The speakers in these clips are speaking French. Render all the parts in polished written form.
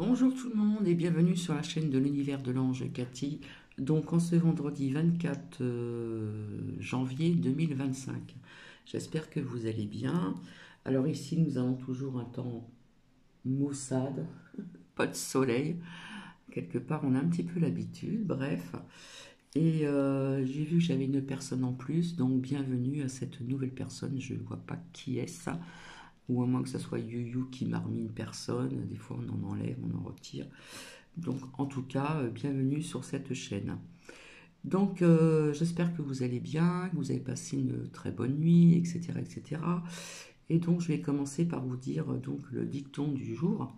Bonjour tout le monde et bienvenue sur la chaîne de l'univers de l'ange Cathy. Donc en ce vendredi 24 janvier 2025. J'espère que vous allez bien. Alors ici nous avons toujours un temps maussade, pas de soleil. Quelque part on a un petit peu l'habitude, bref. Et j'ai vu que j'avais une personne en plus, donc bienvenue à cette nouvelle personne. Je ne vois pas qui est ça, ou à moins que ce soit You qui m'a remis une personne. Des fois on en enlève, on en retire. Donc en tout cas, bienvenue sur cette chaîne. Donc j'espère que vous allez bien, que vous avez passé une très bonne nuit, etc. etc. Et donc je vais commencer par vous dire donc le dicton du jour.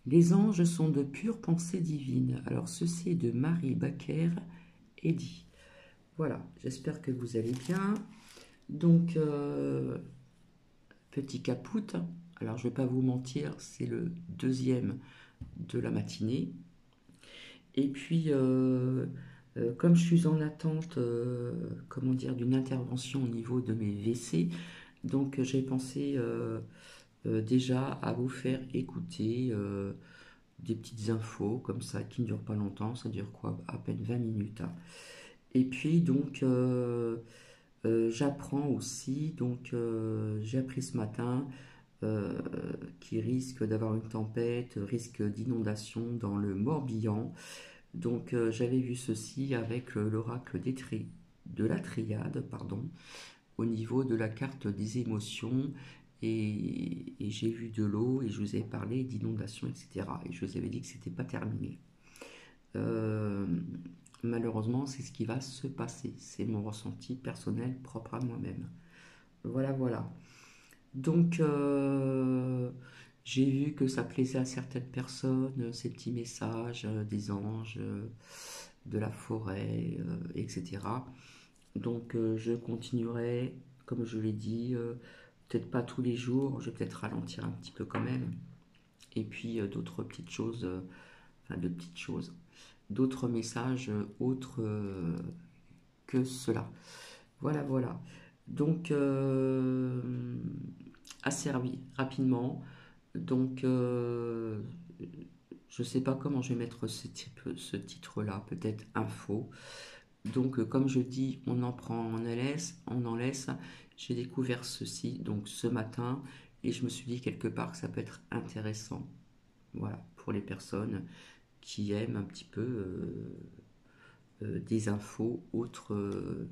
Les anges sont de pure pensée divine. Alors ceci est de Marie Baker Eddy. Voilà, j'espère que vous allez bien. Donc petit caput. Alors je ne vais pas vous mentir, c'est le deuxième de la matinée. Et puis, comme je suis en attente, comment dire, d'une intervention au niveau de mes WC, donc j'ai pensé déjà à vous faire écouter des petites infos comme ça qui ne durent pas longtemps, ça dure quoi, à peine 20 minutes, hein. Et puis donc j'apprends aussi, donc j'ai appris ce matin euh, qu'il risque d'avoir une tempête, risque d'inondation dans le Morbihan. Donc j'avais vu ceci avec l'oracle de la triade, pardon, au niveau de la carte des émotions, et j'ai vu de l'eau et je vous ai parlé d'inondation, etc. Et je vous avais dit que c'était pas terminé. Euh, Malheureusement, c'est ce qui va se passer. C'est mon ressenti personnel propre à moi-même. Voilà, voilà. Donc, j'ai vu que ça plaisait à certaines personnes, ces petits messages des anges, de la forêt, etc. Donc, je continuerai, comme je l'ai dit, peut-être pas tous les jours, je vais peut-être ralentir un petit peu quand même. Et puis, d'autres petites choses, enfin, de petites choses, d'autres messages autres que cela. Voilà, voilà. Donc, asservi rapidement. Donc, je ne sais pas comment je vais mettre ce titre-là, peut-être info. Donc, comme je dis, on en prend, on en laisse, on en laisse. J'ai découvert ceci donc ce matin et je me suis dit quelque part que ça peut être intéressant. Voilà, pour les personnes qui aiment un petit peu des infos autres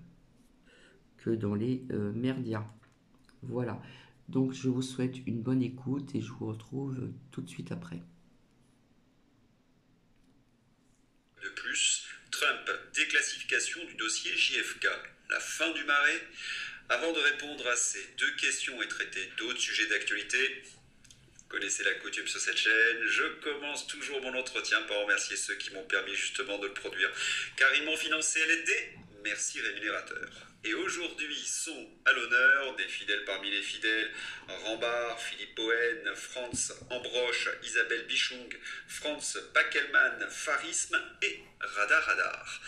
que dans les merdias. Voilà. Donc je vous souhaite une bonne écoute et je vous retrouve tout de suite après. De plus, Trump, déclassification du dossier JFK, la fin du marais. Avant de répondre à ces deux questions et traiter d'autres sujets d'actualité, vous connaissez la coutume sur cette chaîne, je commence toujours mon entretien par remercier ceux qui m'ont permis justement de le produire, car ils m'ont financé des merci rémunérateurs. Et aujourd'hui sont à l'honneur des fidèles parmi les fidèles, Rambard, Philippe Bohen, Franz Ambroche, Isabelle Bichung, Franz Backelmann, Farisme et Radar Radar.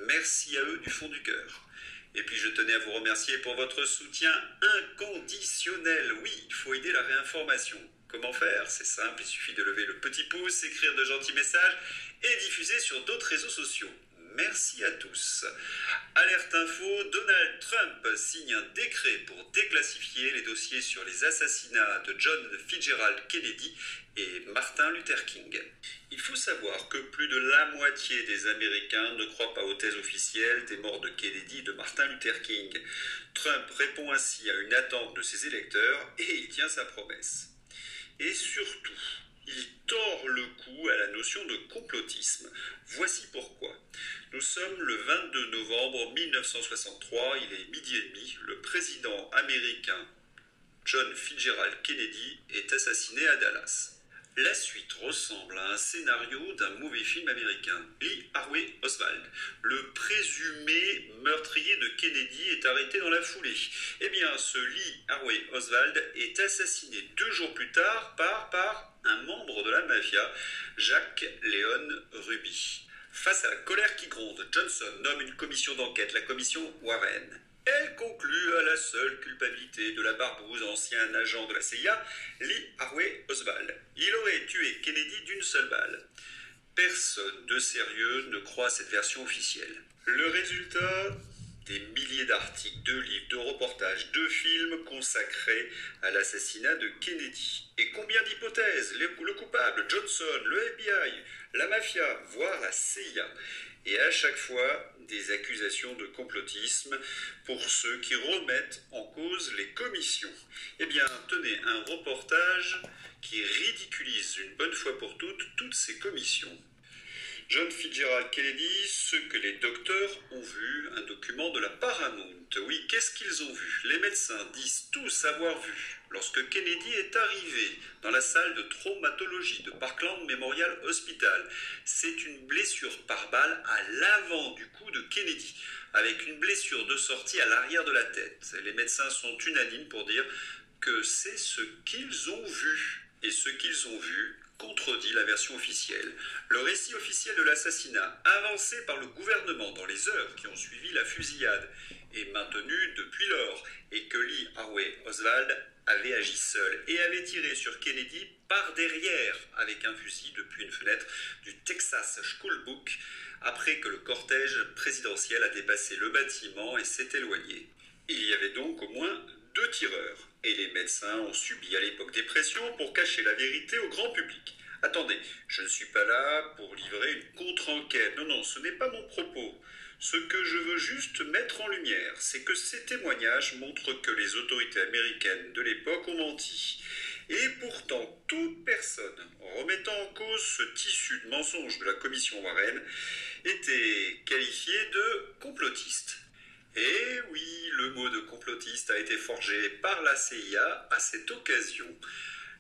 Merci à eux du fond du cœur. Et puis je tenais à vous remercier pour votre soutien inconditionnel. Oui, il faut aider la réinformation. Comment faire? C'est simple, il suffit de lever le petit pouce, écrire de gentils messages et diffuser sur d'autres réseaux sociaux. Merci à tous. Alerte info, Donald Trump signe un décret pour déclassifier les dossiers sur les assassinats de John Fitzgerald Kennedy et Martin Luther King. Il faut savoir que plus de la moitié des Américains ne croient pas aux thèses officielles des morts de Kennedy et de Martin Luther King. Trump répond ainsi à une attente de ses électeurs et il tient sa promesse. Et surtout, il tord le cou à la notion de complotisme. Voici pourquoi. Nous sommes le 22 novembre 1963, il est midi et demi, le président américain John Fitzgerald Kennedy est assassiné à Dallas. La suite ressemble à un scénario d'un mauvais film américain. Lee Harvey Oswald, le présumé meurtrier de Kennedy, est arrêté dans la foulée. Eh bien, ce Lee Harvey Oswald est assassiné 2 jours plus tard par un membre de la mafia, Jack Leon Ruby. Face à la colère qui gronde, Johnson nomme une commission d'enquête, la commission Warren. Elle conclut à la seule culpabilité de la barbouze, ancien agent de la CIA, Lee Harvey Oswald. Il aurait tué Kennedy d'une seule balle. Personne de sérieux ne croit à cette version officielle. Le résultat, des milliers d'articles, de livres, de reportages, de films consacrés à l'assassinat de Kennedy. Et combien d'hypothèses? Le coupable, Johnson, le FBI, la mafia, voire la CIA. Et à chaque fois, des accusations de complotisme pour ceux qui remettent en cause les commissions. Eh bien, tenez, un reportage qui ridiculise une bonne fois pour toutes ces commissions. John Fitzgerald Kennedy, ce que les docteurs ont vu, un document de la Paramount. Oui, qu'est-ce qu'ils ont vu? Les médecins disent tous avoir vu lorsque Kennedy est arrivé dans la salle de traumatologie de Parkland Memorial Hospital. C'est une blessure par balle à l'avant du cou de Kennedy, avec une blessure de sortie à l'arrière de la tête. Les médecins sont unanimes pour dire que c'est ce qu'ils ont vu. Et ce qu'ils ont vu contredit la version officielle. Le récit officiel de l'assassinat, avancé par le gouvernement dans les heures qui ont suivi la fusillade, est maintenu depuis lors, et que Lee Harvey Oswald avait agi seul et avait tiré sur Kennedy par derrière avec un fusil depuis une fenêtre du Texas School Book après que le cortège présidentiel a dépassé le bâtiment et s'est éloigné. Il y avait donc au moins 2 tireurs. Et les médecins ont subi à l'époque des pressions pour cacher la vérité au grand public. Attendez, je ne suis pas là pour livrer une contre-enquête. Non, ce n'est pas mon propos. Ce que je veux juste mettre en lumière, c'est que ces témoignages montrent que les autorités américaines de l'époque ont menti. Et pourtant, toute personne remettant en cause ce tissu de mensonges de la commission Warren était qualifiée de complotiste. Et oui, le mot de complotiste a été forgé par la CIA à cette occasion.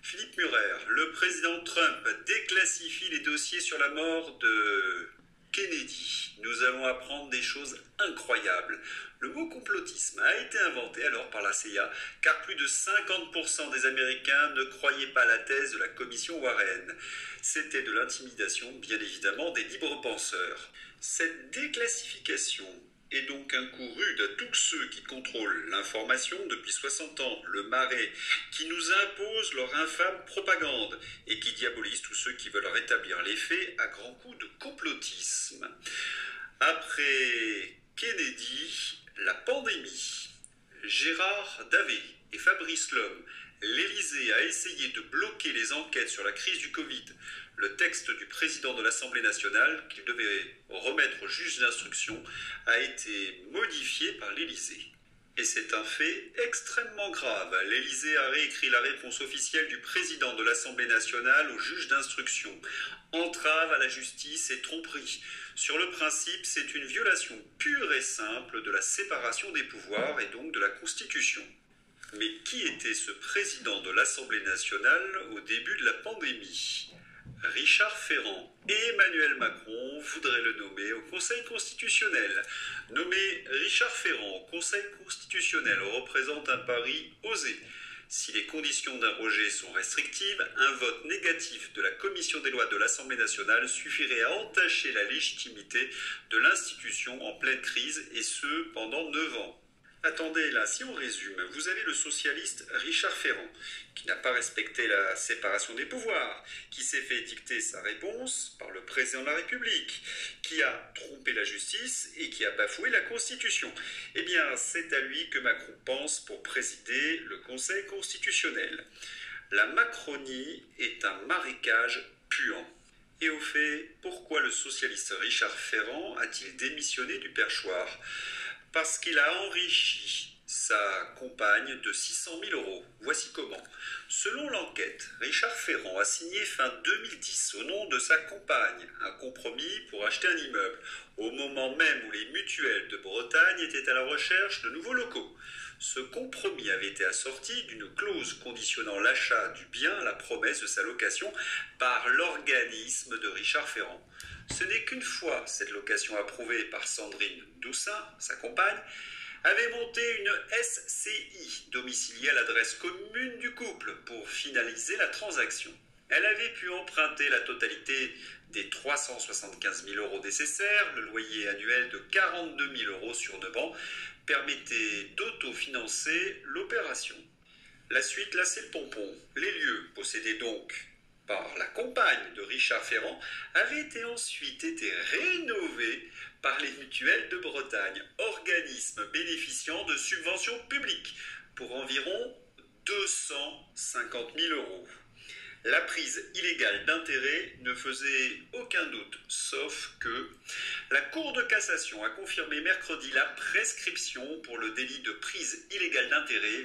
Philippe Murer, le président Trump déclassifie les dossiers sur la mort de Kennedy. Nous allons apprendre des choses incroyables. Le mot complotisme a été inventé alors par la CIA, car plus de 50% des Américains ne croyaient pas la thèse de la commission Warren. C'était de l'intimidation, bien évidemment, des libres penseurs. Cette déclassification est donc un coup rude à tous ceux qui contrôlent l'information depuis 60 ans, le Marais, qui nous impose leur infâme propagande et qui diabolise tous ceux qui veulent rétablir les faits à grands coups de complotisme. Après Kennedy, la pandémie. Gérard Davet et Fabrice Lhomme, l'Élysée a essayé de bloquer les enquêtes sur la crise du Covid. Le texte du président de l'Assemblée nationale, qu'il devait remettre au juge d'instruction, a été modifié par l'Élysée. Et c'est un fait extrêmement grave. L'Élysée a réécrit la réponse officielle du président de l'Assemblée nationale au juge d'instruction. Entrave à la justice et tromperie. Sur le principe, c'est une violation pure et simple de la séparation des pouvoirs et donc de la Constitution. Mais qui était ce président de l'Assemblée nationale au début de la pandémie ? Richard Ferrand et Emmanuel Macron voudraient le nommer au Conseil constitutionnel. Nommer Richard Ferrand au Conseil constitutionnel représente un pari osé. Si les conditions d'un rejet sont restrictives, un vote négatif de la Commission des lois de l'Assemblée nationale suffirait à entacher la légitimité de l'institution en pleine crise, et ce pendant 9 ans. Attendez, là, si on résume, vous avez le socialiste Richard Ferrand, qui n'a pas respecté la séparation des pouvoirs, qui s'est fait dicter sa réponse par le président de la République, qui a trompé la justice et qui a bafoué la Constitution. Eh bien, c'est à lui que Macron pense pour présider le Conseil constitutionnel. La Macronie est un marécage puant. Et au fait, pourquoi le socialiste Richard Ferrand a-t-il démissionné du perchoir ? Parce qu'il a enrichi sa compagne de 600 000 €. Voici comment. Selon l'enquête, Richard Ferrand a signé fin 2010 au nom de sa compagne un compromis pour acheter un immeuble, au moment même où les mutuelles de Bretagne étaient à la recherche de nouveaux locaux. Ce compromis avait été assorti d'une clause conditionnant l'achat du bien à la promesse de sa location par l'organisme de Richard Ferrand. Ce n'est qu'une fois cette location approuvée par Sandrine Doussin, sa compagne, avait monté une SCI domiciliée à l'adresse commune du couple pour finaliser la transaction. Elle avait pu emprunter la totalité des 375 000 € nécessaires, le loyer annuel de 42 000 € sur 9 ans permettait d'autofinancer l'opération. La suite, là, c'est le pompon. Les lieux possédaient donc par la compagne de Richard Ferrand avait ensuite été rénové par les Mutuelles de Bretagne, organisme bénéficiant de subventions publiques pour environ 250 000 euros. La prise illégale d'intérêt ne faisait aucun doute, sauf que la Cour de cassation a confirmé mercredi la prescription pour le délit de prise illégale d'intérêt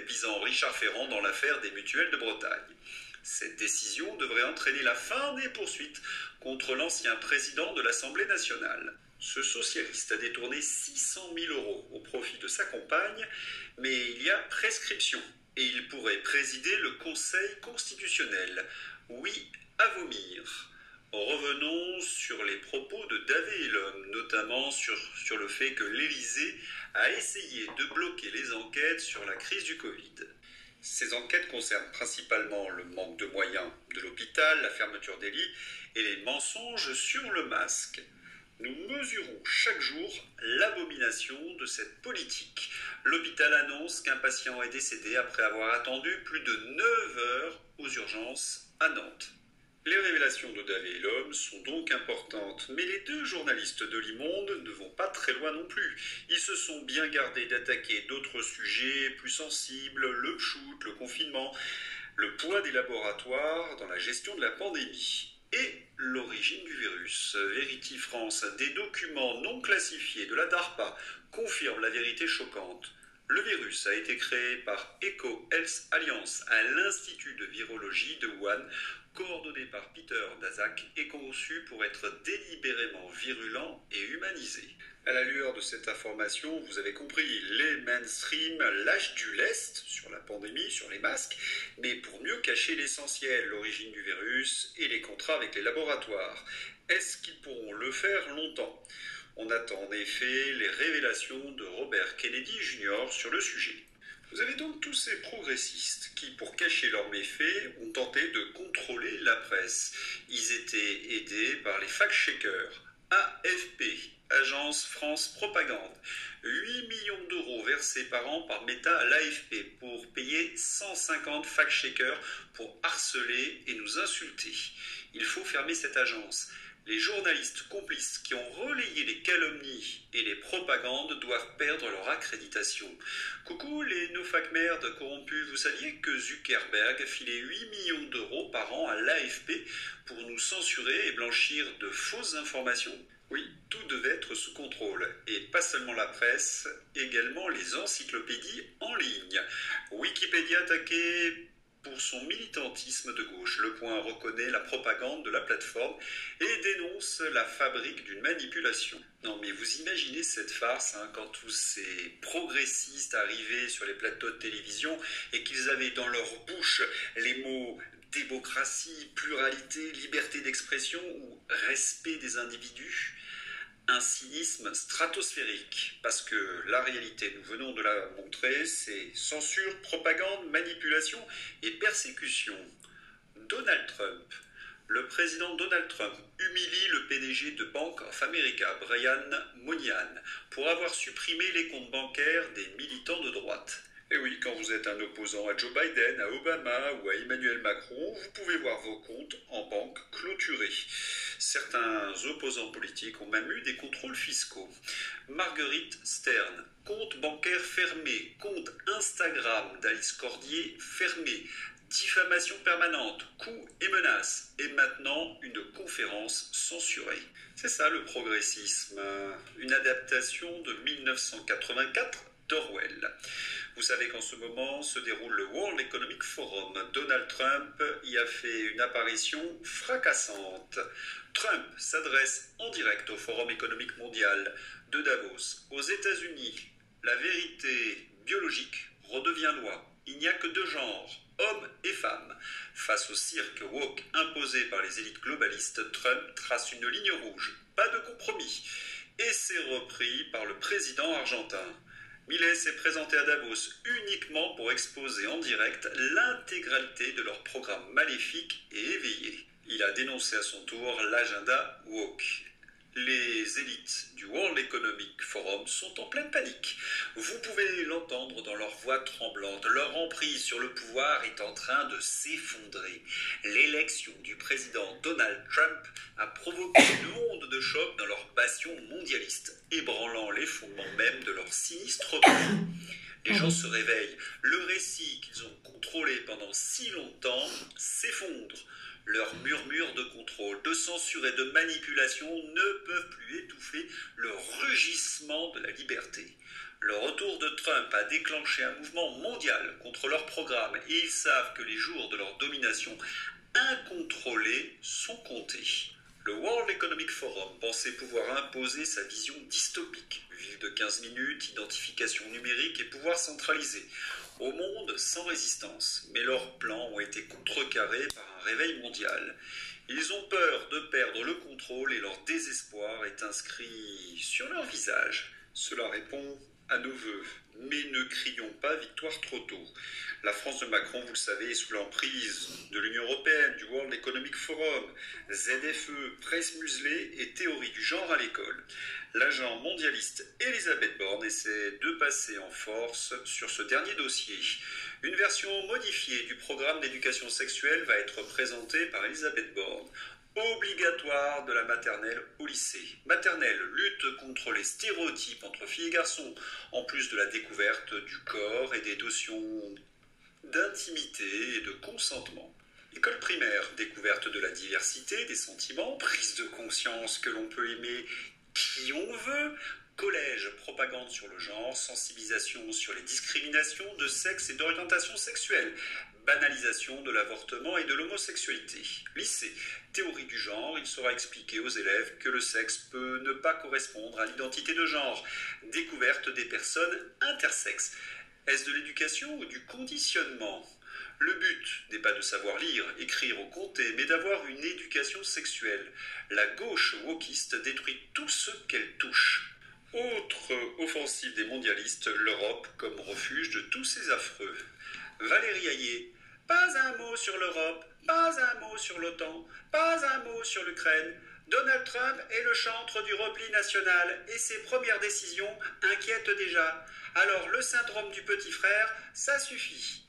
visant Richard Ferrand dans l'affaire des Mutuelles de Bretagne. Cette décision devrait entraîner la fin des poursuites contre l'ancien président de l'Assemblée nationale. Ce socialiste a détourné 600 000 euros au profit de sa compagne, mais il y a prescription. Et il pourrait présider le Conseil constitutionnel. Oui, à vomir. Revenons sur les propos de Davé et l'homme, notamment sur le fait que l'Élysée a essayé de bloquer les enquêtes sur la crise du Covid. Ces enquêtes concernent principalement le manque de moyens de l'hôpital, la fermeture des lits et les mensonges sur le masque. Nous mesurons chaque jour l'abomination de cette politique. L'hôpital annonce qu'un patient est décédé après avoir attendu plus de 9 heures aux urgences à Nantes. Les révélations de Davé et l'homme sont donc importantes, mais les deux journalistes de l'E-Monde ne vont pas très loin non plus. Ils se sont bien gardés d'attaquer d'autres sujets plus sensibles, le shoot, le confinement, le poids des laboratoires dans la gestion de la pandémie. Et l'origine du virus. Verity France, des documents non classifiés de la DARPA confirment la vérité choquante. Le virus a été créé par Eco Health Alliance à l'Institut de virologie de Wuhan, coordonné par Peter Daszak et conçu pour être délibérément virulent et humanisé. À la lueur de cette information, vous avez compris, les mainstream lâchent du lest sur la pandémie, sur les masques, mais pour mieux cacher l'essentiel, l'origine du virus et les contrats avec les laboratoires. Est-ce qu'ils pourront le faire longtemps ? On attend en effet les révélations de Robert Kennedy Jr. sur le sujet. Vous avez donc tous ces progressistes qui, pour cacher leurs méfaits, ont tenté de contrôler la presse. Ils étaient aidés par les fact-checkers. AFP, Agence France Propagande, 8 millions d'euros versés par an par Meta à l'AFP pour payer 150 fact-checkers pour harceler et nous insulter. Il faut fermer cette agence. Les journalistes complices qui ont relayé les calomnies et les propagandes doivent perdre leur accréditation. Coucou les no-fac-merdes corrompus, vous saviez que Zuckerberg filait 8 millions d'euros par an à l'AFP pour nous censurer et blanchir de fausses informations ? Oui, tout devait être sous contrôle, et pas seulement la presse, également les encyclopédies en ligne. Wikipédia attaqué pour son militantisme de gauche. Le Point reconnaît la propagande de la plateforme et dénonce la fabrique d'une manipulation. Non mais vous imaginez cette farce quand tous ces progressistes arrivaient sur les plateaux de télévision et qu'ils avaient dans leur bouche les mots démocratie, pluralité, liberté d'expression ou respect des individus. Un cynisme stratosphérique, parce que la réalité, nous venons de la montrer, c'est censure, propagande, manipulation et persécution. Donald Trump. Le président Donald Trump humilie le PDG de Bank of America, Brian Moynihan, pour avoir supprimé les comptes bancaires des militants de droite. Et oui, quand vous êtes un opposant à Joe Biden, à Obama ou à Emmanuel Macron, vous pouvez voir vos comptes en banque clôturés. Certains opposants politiques ont même eu des contrôles fiscaux. Marguerite Stern, compte bancaire fermé, compte Instagram d'Alice Cordier fermé, diffamation permanente, coups et menaces, et maintenant une conférence censurée. C'est ça le progressisme, une adaptation de 1984 d'Orwell. Vous savez qu'en ce moment se déroule le World Economic Forum. Donald Trump y a fait une apparition fracassante. Trump s'adresse en direct au Forum économique mondial de Davos. Aux États-Unis, la vérité biologique redevient loi. Il n'y a que deux genres, hommes et femmes. Face au cirque woke imposé par les élites globalistes, Trump trace une ligne rouge. Pas de compromis. Et c'est repris par le président argentin. Milei s'est présenté à Davos uniquement pour exposer en direct l'intégralité de leur programme maléfique et éveillé. Il a dénoncé à son tour l'agenda woke. Les élites du World Economic Forum sont en pleine panique. Vous pouvez l'entendre dans leur voix tremblante. Leur emprise sur le pouvoir est en train de s'effondrer. L'élection du président Donald Trump a provoqué une onde de choc dans leur passion mondialiste, ébranlant les fondements même de leur sinistre plan. Les gens se réveillent. Le récit qu'ils ont contrôlé pendant si longtemps s'effondre. Leurs murmures de contrôle, de censure et de manipulation ne peuvent plus étouffer le rugissement de la liberté. Le retour de Trump a déclenché un mouvement mondial contre leur programme et ils savent que les jours de leur domination incontrôlée sont comptés. Le World Economic Forum pensait pouvoir imposer sa vision dystopique. Ville de 15 minutes, identification numérique et pouvoir centralisé. Au monde sans résistance. Mais leurs plans ont été contrecarrés par un réveil mondial. Ils ont peur de perdre le contrôle et leur désespoir est inscrit sur leur visage. Cela répond à nos vœux. Mais ne crions pas victoire trop tôt. La France de Macron, vous le savez, est sous l'emprise de l'Union européenne, du World Economic Forum, ZFE, presse muselée et théorie du genre à l'école. L'agent mondialiste Elisabeth Borne essaie de passer en force sur ce dernier dossier. Une version modifiée du programme d'éducation sexuelle va être présentée par Elisabeth Borne. Obligatoire de la maternelle au lycée. Maternelle, lutte contre les stéréotypes entre filles et garçons, en plus de la découverte du corps et des notions d'intimité et de consentement. École primaire, découverte de la diversité des sentiments, prise de conscience que l'on peut aimer qui on veut. Collège, propagande sur le genre, sensibilisation sur les discriminations de sexe et d'orientation sexuelle, banalisation de l'avortement et de l'homosexualité. Lycée, théorie du genre, il sera expliqué aux élèves que le sexe peut ne pas correspondre à l'identité de genre. Découverte des personnes intersexes. Est-ce de l'éducation ou du conditionnement ? Le but n'est pas de savoir lire, écrire ou compter, mais d'avoir une éducation sexuelle. La gauche wokiste détruit tout ce qu'elle touche. Autre offensive des mondialistes, l'Europe comme refuge de tous ces affreux. Valérie Hayé, pas un mot sur l'Europe, pas un mot sur l'OTAN, pas un mot sur l'Ukraine. Donald Trump est le chantre du repli national et ses premières décisions inquiètent déjà. Alors le syndrome du petit frère, ça suffit.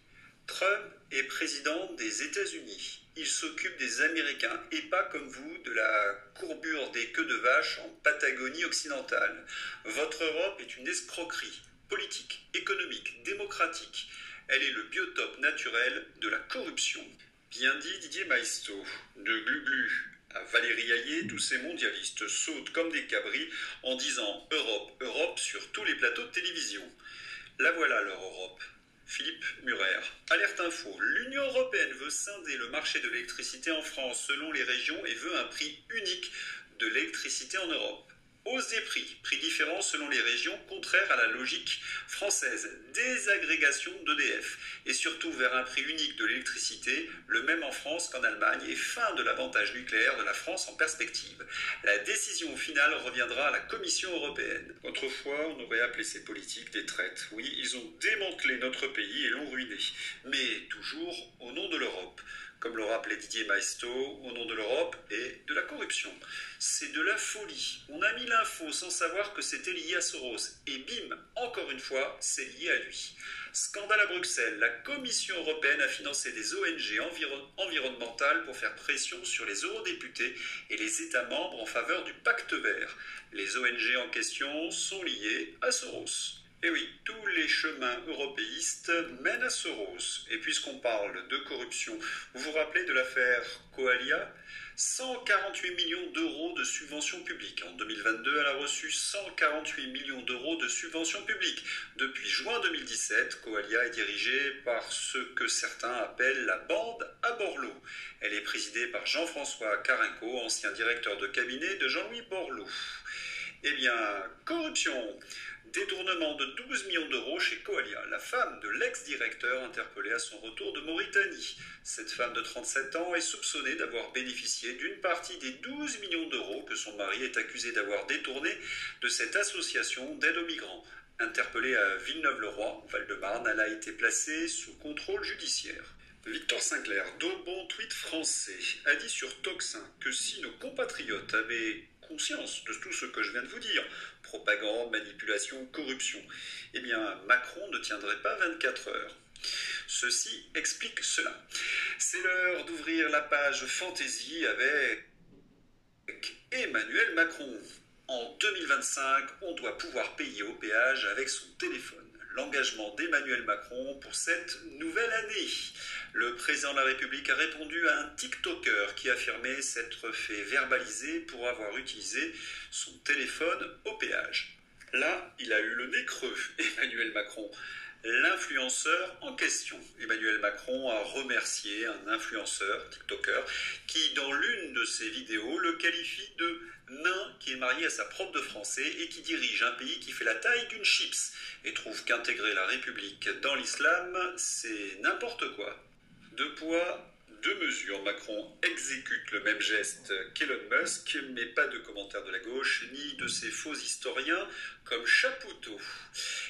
Trump est président des États-Unis. Il s'occupe des Américains et pas comme vous de la courbure des queues de vache en Patagonie occidentale. Votre Europe est une escroquerie politique, économique, démocratique. Elle est le biotope naturel de la corruption. Bien dit Didier Maisto. De Glu-Glu à Valérie Hayé, tous ces mondialistes sautent comme des cabris en disant Europe, Europe sur tous les plateaux de télévision. La voilà leur Europe. Philippe Murer. Alerte info. L'Union européenne veut scinder le marché de l'électricité en France selon les régions et veut un prix unique de l'électricité en Europe. Hausse des prix, prix différents selon les régions, contraire à la logique française. Désagrégation d'EDF et surtout vers un prix unique de l'électricité, le même en France qu'en Allemagne et fin de l'avantage nucléaire de la France en perspective. La décision finale reviendra à la Commission européenne. Autrefois, on aurait appelé ces politiques des traites. Oui, ils ont démantelé notre pays et l'ont ruiné. Mais toujours au nom de l'Europe. Comme le rappelait Didier Maisto, au nom de l'Europe et de la corruption. C'est de la folie. On a mis l'info sans savoir que c'était lié à Soros. Et bim, encore une fois, c'est lié à lui. Scandale à Bruxelles. La Commission européenne a financé des ONG environnementales pour faire pression sur les eurodéputés et les États membres en faveur du pacte vert. Les ONG en question sont liées à Soros. Et oui, tous les chemins européistes mènent à Soros. Et puisqu'on parle de corruption, vous vous rappelez de l'affaire Coalia ? 148 millions d'euros de subventions publiques. En 2022, elle a reçu 148 millions d'euros de subventions publiques. Depuis juin 2017, Coalia est dirigée par ce que certains appellent la bande à Borloo. Elle est présidée par Jean-François Carenco, ancien directeur de cabinet de Jean-Louis Borloo. Eh bien, corruption. Détournement de 12 millions d'euros chez Coalia, la femme de l'ex-directeur interpellée à son retour de Mauritanie. Cette femme de 37 ans est soupçonnée d'avoir bénéficié d'une partie des 12 millions d'euros que son mari est accusé d'avoir détourné de cette association d'aide aux migrants. Interpellée à Villeneuve-le-Roi, Val-de-Marne, elle a été placée sous contrôle judiciaire. Victor Sinclair, de bon tweet français, a dit sur Toxin que si nos compatriotes avaient conscience de tout ce que je viens de vous dire. Propagande, manipulation, corruption. Eh bien, Macron ne tiendrait pas 24 heures. Ceci explique cela. C'est l'heure d'ouvrir la page fantaisie avec Emmanuel Macron. En 2025, on doit pouvoir payer au péage avec son téléphone. L'engagement d'Emmanuel Macron pour cette nouvelle année. Le président de la République a répondu à un TikToker qui affirmait s'être fait verbaliser pour avoir utilisé son téléphone au péage. Là, il a eu le nez creux, Emmanuel Macron. L'influenceur en question. Emmanuel Macron a remercié un influenceur, TikToker, qui dans l'une de ses vidéos le qualifie de nain qui est marié à sa prof de français et qui dirige un pays qui fait la taille d'une chips et trouve qu'intégrer la République dans l'islam, c'est n'importe quoi. Deux poids, deux mesures. Macron exécute le même geste qu'Elon Musk, mais pas de commentaires de la gauche, ni de ces faux historiens comme Chapoutot.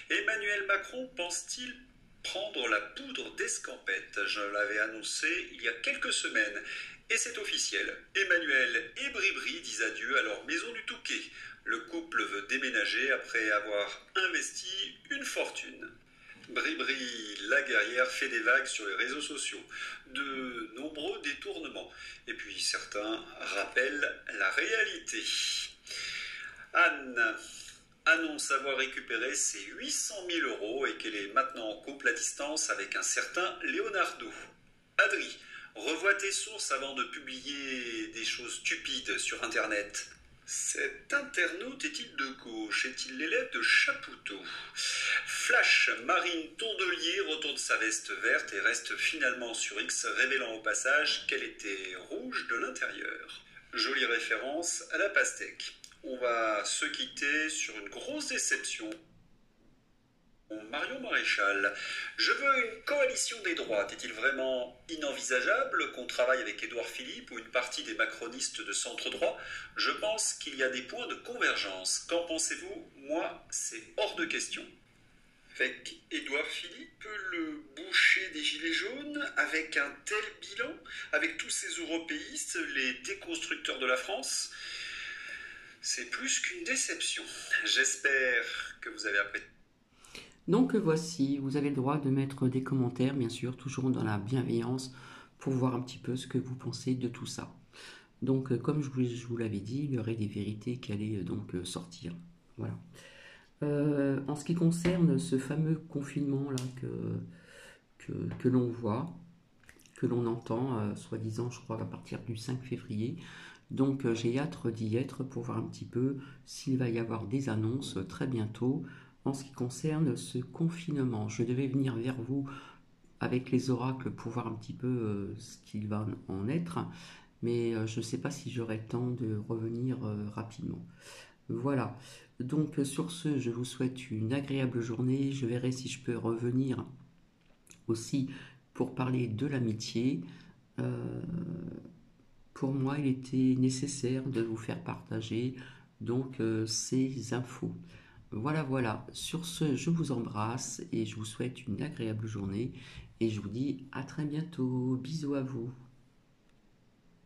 Emmanuel Macron pense-t-il prendre la poudre d'escampette? Je l'avais annoncé il y a quelques semaines. Et c'est officiel. Emmanuel et Bribri disent adieu à leur maison du Touquet. Le couple veut déménager après avoir investi une fortune. Bribri, la guerrière, fait des vagues sur les réseaux sociaux, de nombreux détournements, et puis certains rappellent la réalité. Anne annonce avoir récupéré ses 800 000 euros et qu'elle est maintenant en couple à distance avec un certain Leonardo. Adri, revois tes sources avant de publier des choses stupides sur Internet. Cet internaute est-il de gauche? Est-il l'élève de Chapoutot? Flash, Marine Tondelier retourne sa veste verte et reste finalement sur X, révélant au passage qu'elle était rouge de l'intérieur. Jolie référence à la pastèque. On va se quitter sur une grosse déception. Marion Maréchal, je veux une coalition des droites. Est-il vraiment inenvisageable qu'on travaille avec Édouard Philippe ou une partie des macronistes de centre droit? Je pense qu'il y a des points de convergence. Qu'en pensez-vous? Moi, c'est hors de question. Avec Édouard Philippe, le boucher des Gilets jaunes, avec un tel bilan, avec tous ces européistes, les déconstructeurs de la France, c'est plus qu'une déception. J'espère que vous avez apprécié. Donc voici, vous avez le droit de mettre des commentaires, bien sûr, toujours dans la bienveillance, pour voir un petit peu ce que vous pensez de tout ça. Donc comme je vous l'avais dit, il y aurait des vérités qui allaient donc sortir. Voilà. En ce qui concerne ce fameux confinement là que l'on voit, que l'on entend, soi-disant, je crois, à partir du 5 février. Donc j'ai hâte d'y être pour voir un petit peu s'il va y avoir des annonces très bientôt en ce qui concerne ce confinement. Je devais venir vers vous avec les oracles pour voir un petit peu ce qu'il va en être, mais je ne sais pas si j'aurai le temps de revenir rapidement. Voilà, donc sur ce, je vous souhaite une agréable journée. Je verrai si je peux revenir aussi pour parler de l'amitié. Pour moi, il était nécessaire de vous faire partager donc ces infos. Voilà. Sur ce, je vous embrasse et je vous souhaite une agréable journée et je vous dis à très bientôt. Bisous à vous.